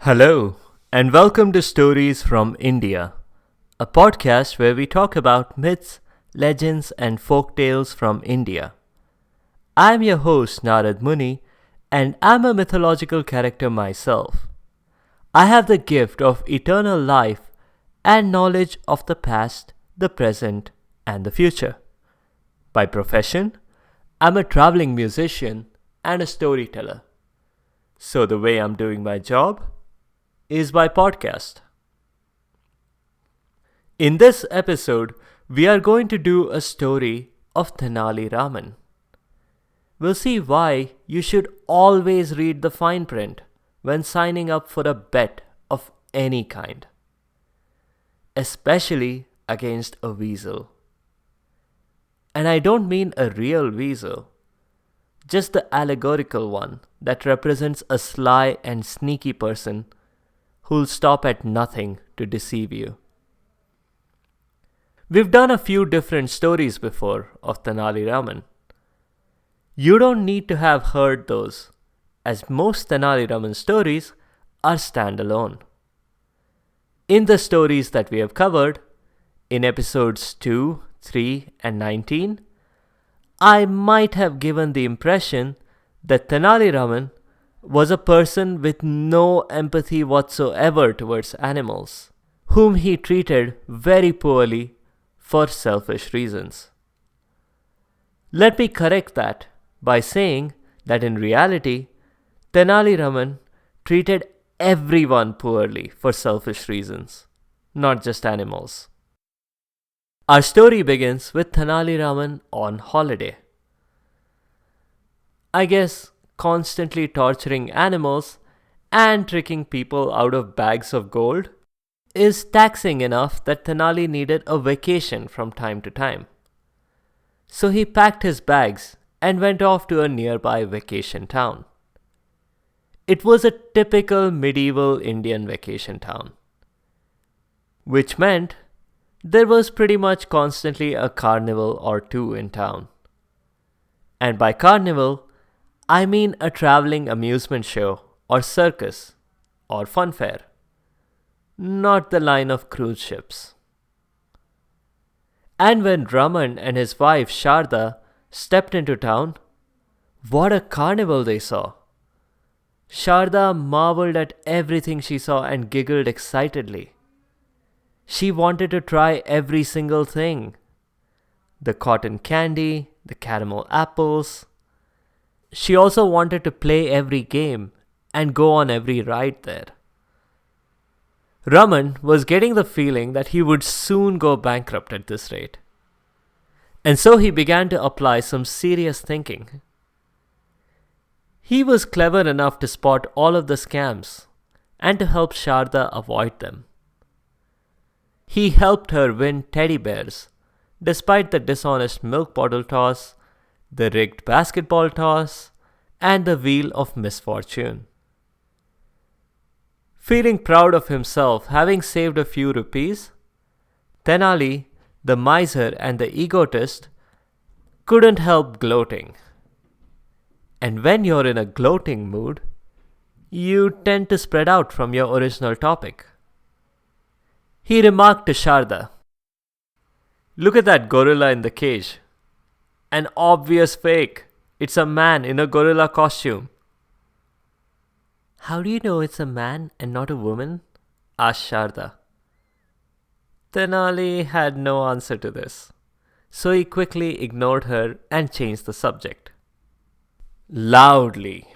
Hello, and welcome to Stories from India, a podcast where we talk about myths, legends, and folk tales from India. I'm your host, Narad Muni, and I'm a mythological character myself. I have the gift of eternal life and knowledge of the past, the present, and the future. By profession, I'm a traveling musician and a storyteller. So, the way I'm doing my job is by podcast. In this episode, we are going to do a story of Tenali Raman. We'll see why you should always read the fine print when signing up for a bet of any kind, especially against a weasel. And I don't mean a real weasel, just the allegorical one that represents a sly and sneaky person who'll stop at nothing to deceive you. We've done a few different stories before of Tenali Raman. You don't need to have heard those, as most Tenali Raman stories are standalone. In the stories that we have covered, in episodes 2, 3, and 19, I might have given the impression that Tenali Raman was a person with no empathy whatsoever towards animals, whom he treated very poorly for selfish reasons. Let me correct that by saying that in reality, Tenali Raman treated everyone poorly for selfish reasons, not just animals. Our story begins with Tenali Raman on holiday. I guess constantly torturing animals and tricking people out of bags of gold is taxing enough that Tenali needed a vacation from time to time. So he packed his bags and went off to a nearby vacation town. It was a typical medieval Indian vacation town, which meant there was pretty much constantly a carnival or two in town. And by carnival, I mean a traveling amusement show or circus or fun fair, not the line of cruise ships. And when Raman and his wife Sharda stepped into town, what a carnival they saw! Sharda marveled at everything she saw and giggled excitedly. She wanted to try every single thing. The cotton candy, the caramel apples. She also wanted to play every game and go on every ride there. Raman was getting the feeling that he would soon go bankrupt at this rate. And so he began to apply some serious thinking. He was clever enough to spot all of the scams and to help Sharda avoid them. He helped her win teddy bears, despite the dishonest milk bottle toss, the rigged basketball toss, and the wheel of misfortune. Feeling proud of himself having saved a few rupees, Tenali, the miser and the egotist, couldn't help gloating. And when you're in a gloating mood, you tend to spread out from your original topic. He remarked to Sharda, "Look at that gorilla in the cage. An obvious fake. It's a man in a gorilla costume." "How do you know it's a man and not a woman?" asked Sharda. Tenali had no answer to this, so he quickly ignored her and changed the subject. Loudly.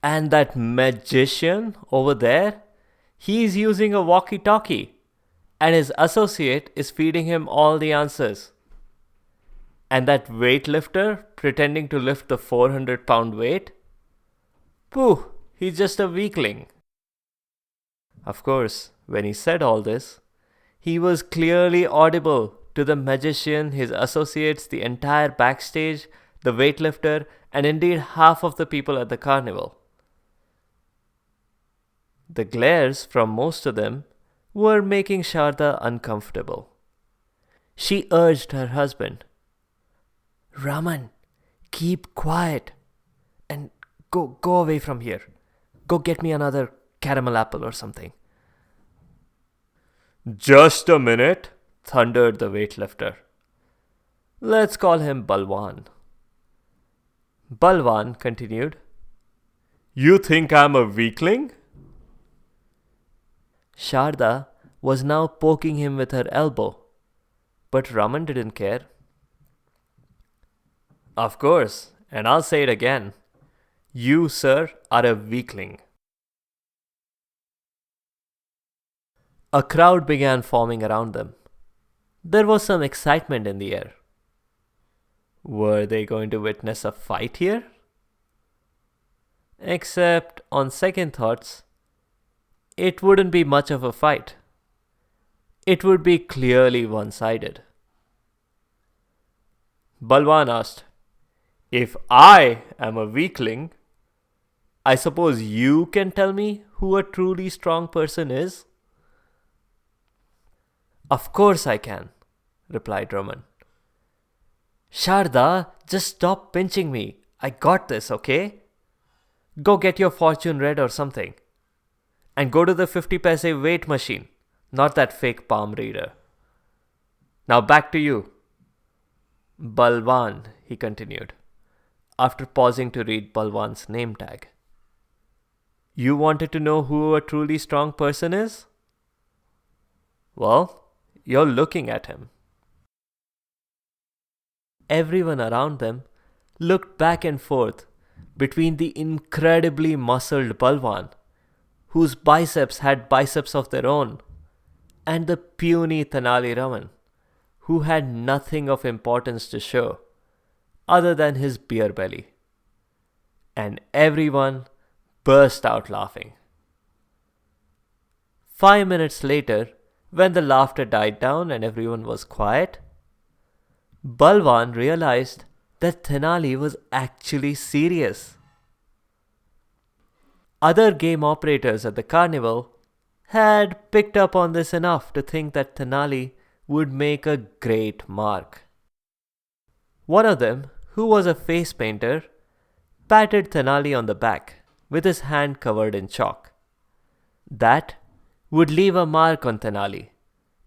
"And that magician over there? He's using a walkie-talkie, and his associate is feeding him all the answers. And that weightlifter pretending to lift the 400-pound weight? Pooh, he's just a weakling." Of course, when he said all this, he was clearly audible to the magician, his associates, the entire backstage, the weightlifter, and indeed half of the people at the carnival. The glares from most of them were making Sharda uncomfortable. She urged her husband, "Raman, keep quiet and go away from here. Go get me another caramel apple or something. Just a minute, thundered the weightlifter. Let's call him Balwan. Balwan continued. You think I'm a weakling? Sharda was now poking him with her elbow, but Raman didn't care. Of course, and I'll say it again. You, sir, are a weakling. A crowd began forming around them. There was some excitement in the air. Were they going to witness a fight here? Except, on second thoughts, it wouldn't be much of a fight. It would be clearly one-sided. Balwan asked, If I am a weakling, I suppose you can tell me who a truly strong person is? Of course I can, replied Raman. Sharda, just stop pinching me. I got this, okay? Go get your fortune read or something. And go to the 50 paise weight machine, not that fake palm reader. Now back to you. Balwan, he continued, after pausing to read Balwan's name tag. You wanted to know who a truly strong person is? Well, you're looking at him. Everyone around them looked back and forth between the incredibly muscled Balwan, whose biceps had biceps of their own, and the puny Tenali Raman, who had nothing of importance to show other than his beer belly. And everyone burst out laughing. 5 minutes later, when the laughter died down and everyone was quiet, Balwan realized that Tenali was actually serious. Other game operators at the carnival had picked up on this enough to think that Tenali would make a great mark. One of them, who was a face painter, patted Tenali on the back with his hand covered in chalk. That would leave a mark on Tenali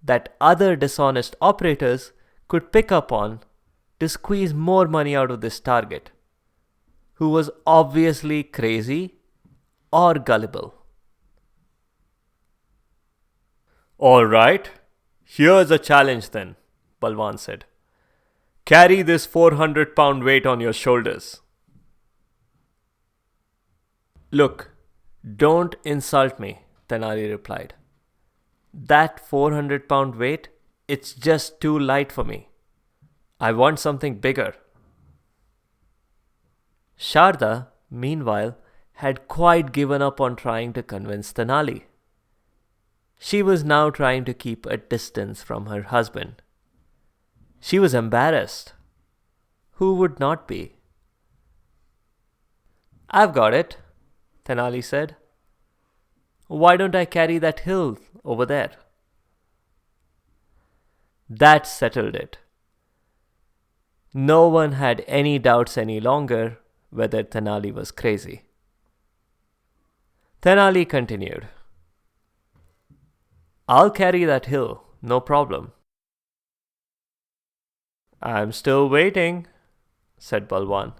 that other dishonest operators could pick up on to squeeze more money out of this target, who was obviously crazy or gullible. All right, here's a challenge then, Balwan said. Carry this 400-pound weight on your shoulders. Look, don't insult me, Tenali replied. That 400-pound weight, it's just too light for me. I want something bigger. Sharda, meanwhile, had quite given up on trying to convince Tenali. She was now trying to keep a distance from her husband. She was embarrassed. Who would not be? I've got it, Tenali said. Why don't I carry that hill over there? That settled it. No one had any doubts any longer whether Tenali was crazy. Tenali continued. I'll carry that hill, no problem. I'm still waiting, said Balwan.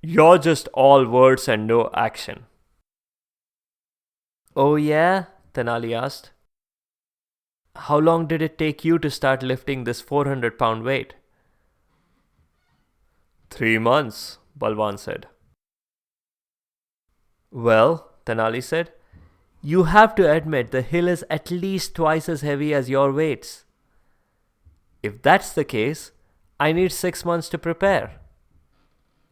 You're just all words and no action. Oh yeah? Tenali asked. How long did it take you to start lifting this 400-pound weight? 3 months, Balwan said. Well, Tenali said, you have to admit the hill is at least twice as heavy as your weights. If that's the case, I need 6 months to prepare.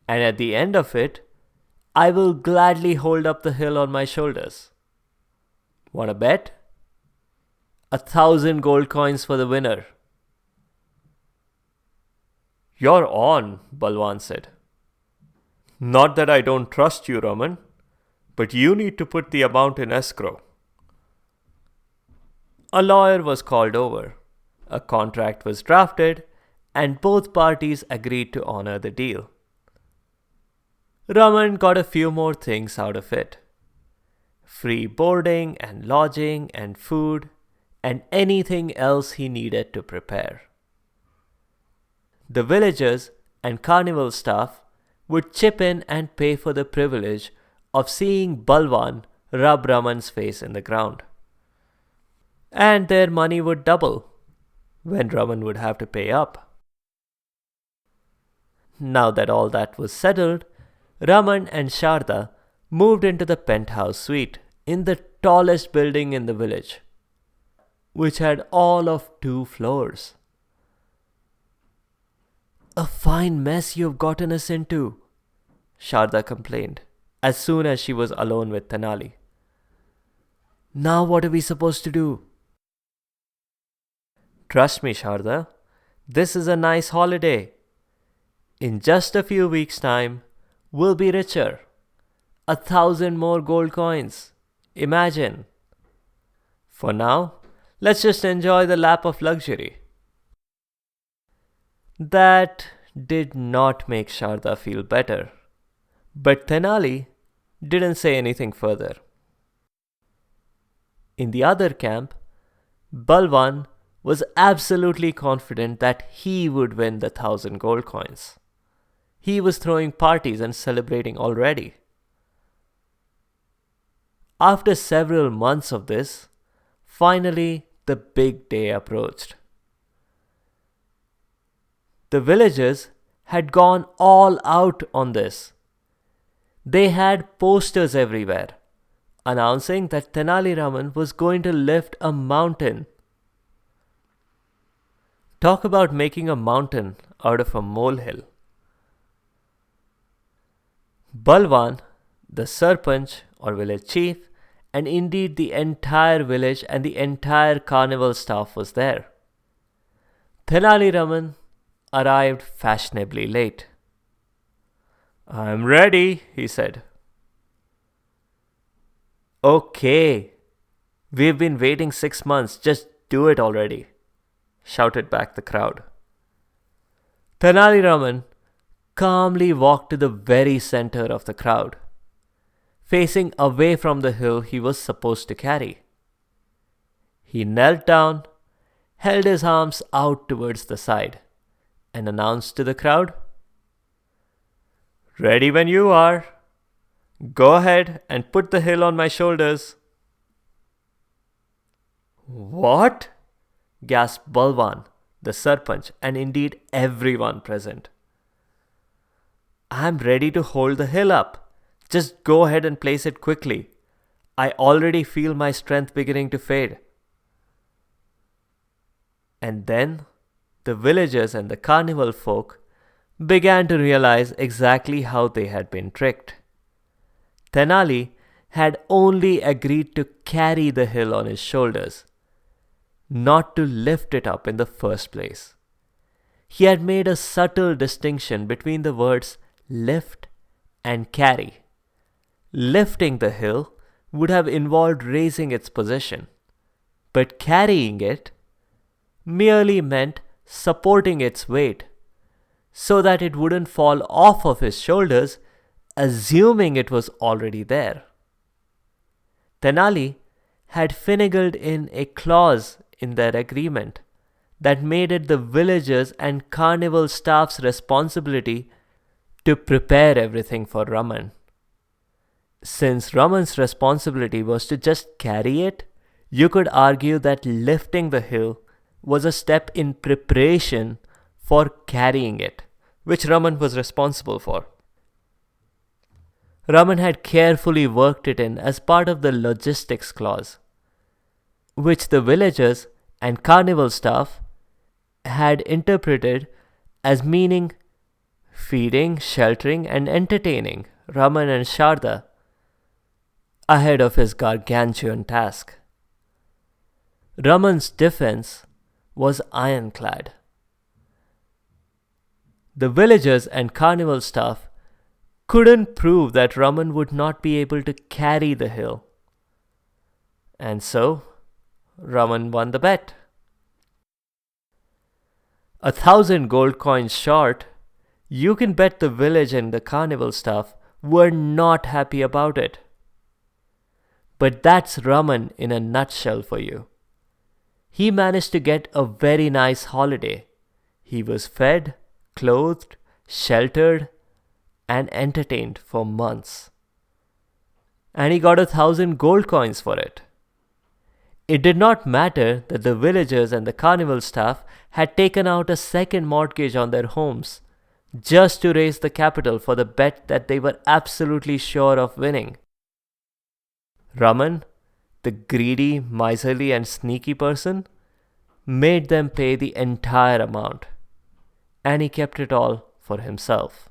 And at the end of it, I will gladly hold up the hill on my shoulders. Wanna bet? 1,000 gold coins for the winner. You're on, Balwan said. Not that I don't trust you, Raman, but you need to put the amount in escrow. A lawyer was called over. A contract was drafted, and both parties agreed to honor the deal. Raman got a few more things out of it. free boarding and lodging and food and anything else he needed to prepare. The villagers and carnival staff would chip in and pay for the privilege of seeing Balwan rub Raman's face in the ground. And their money would double when Raman would have to pay up. Now that all that was settled, Raman and Sharda moved into the penthouse suite in the tallest building in the village, which had all of 2 floors. "A fine mess you've gotten us into," Sharda complained as soon as she was alone with Tenali. "Now what are we supposed to do?" "Trust me, Sharda, this is a nice holiday. In just a few weeks' time, we'll be richer. 1,000 more gold coins. Imagine. For now, let's just enjoy the lap of luxury." That did not make Sharda feel better, but Tenali didn't say anything further. In the other camp, Balwan was absolutely confident that he would win the 1,000 gold coins. He was throwing parties and celebrating already. After several months of this, finally the big day approached. The villagers had gone all out on this. They had posters everywhere announcing that Tenali Raman was going to lift a mountain. Talk about making a mountain out of a molehill. Balwan, the Sarpanch or village chief, and indeed the entire village and the entire carnival staff was there. Tenali Raman arrived fashionably late. "I'm ready," he said. "Okay, we've been waiting 6 months, just do it already," shouted back the crowd. Tenali Raman calmly walked to the very center of the crowd, facing away from the hill he was supposed to carry. He knelt down, held his arms out towards the side, and announced to the crowd, "Ready when you are. Go ahead and put the hill on my shoulders." "What?" gasped Balwan, the Sarpanch, and indeed everyone present. "I'm ready to hold the hill up. Just go ahead and place it quickly. I already feel my strength beginning to fade." And then the villagers and the carnival folk began to realize exactly how they had been tricked. Tenali had only agreed to carry the hill on his shoulders, not to lift it up in the first place. He had made a subtle distinction between the words lift and carry. Lifting the hill would have involved raising its position, but carrying it merely meant supporting its weight so that it wouldn't fall off of his shoulders, assuming it was already there. Tenali had finagled in a clause in their agreement that made it the villagers and carnival staff's responsibility to prepare everything for Raman. Since Raman's responsibility was to just carry it, you could argue that lifting the hill was a step in preparation for carrying it, which Raman was responsible for. Raman had carefully worked it in as part of the logistics clause, which the villagers and carnival staff had interpreted as meaning feeding, sheltering, and entertaining Raman and Sharda ahead of his gargantuan task. Raman's defense was ironclad. The villagers and carnival staff couldn't prove that Raman would not be able to carry the hill. And so, Raman won the bet. 1,000 gold coins short, you can bet the village and the carnival staff were not happy about it. But that's Raman in a nutshell for you. He managed to get a very nice holiday. He was fed, clothed, sheltered, and entertained for months. And he got 1,000 gold coins for it. It did not matter that the villagers and the carnival staff had taken out a second mortgage on their homes just to raise the capital for the bet that they were absolutely sure of winning. Raman, the greedy, miserly, and sneaky person, made them pay the entire amount, and he kept it all for himself.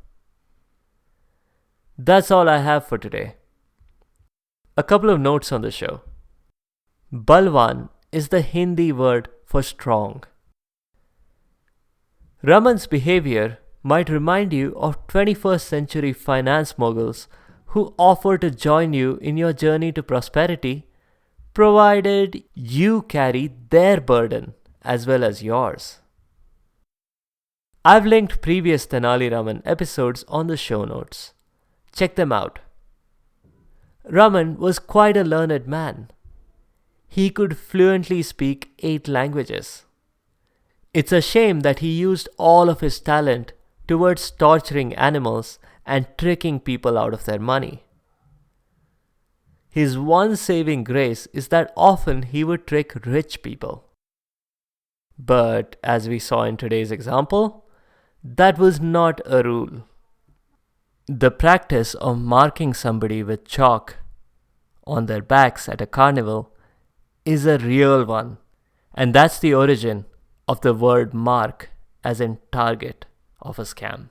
That's all I have for today. A couple of notes on the show. Balwan is the Hindi word for strong. Raman's behavior might remind you of 21st century finance moguls who offer to join you in your journey to prosperity, provided you carry their burden as well as yours. I've linked previous Tenali Raman episodes on the show notes. Check them out. Raman was quite a learned man. He could fluently speak 8 languages. It's a shame that he used all of his talent towards torturing animals and tricking people out of their money. His one saving grace is that often he would trick rich people. But as we saw in today's example, that was not a rule. The practice of marking somebody with chalk on their backs at a carnival is a real one, and that's the origin of the word mark as in target of a scam.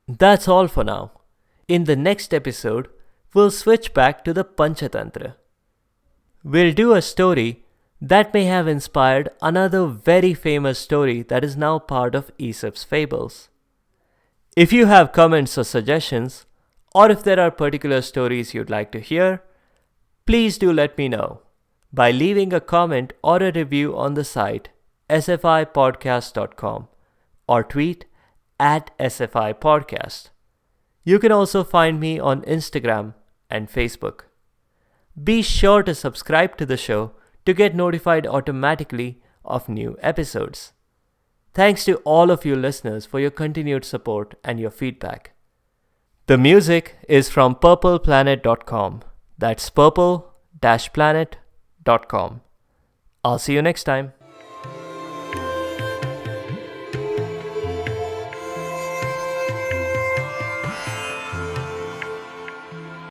That's all for now. In the next episode, we'll switch back to the Panchatantra. We'll do a story that may have inspired another very famous story that is now part of Aesop's fables. If you have comments or suggestions, or if there are particular stories you'd like to hear, please do let me know by leaving a comment or a review on the site sfipodcast.com or tweet @sfipodcast. You can also find me on Instagram and Facebook. Be sure to subscribe to the show to get notified automatically of new episodes. Thanks to all of you listeners for your continued support and your feedback. The music is from purpleplanet.com. That's purple-planet.com. I'll see you next time.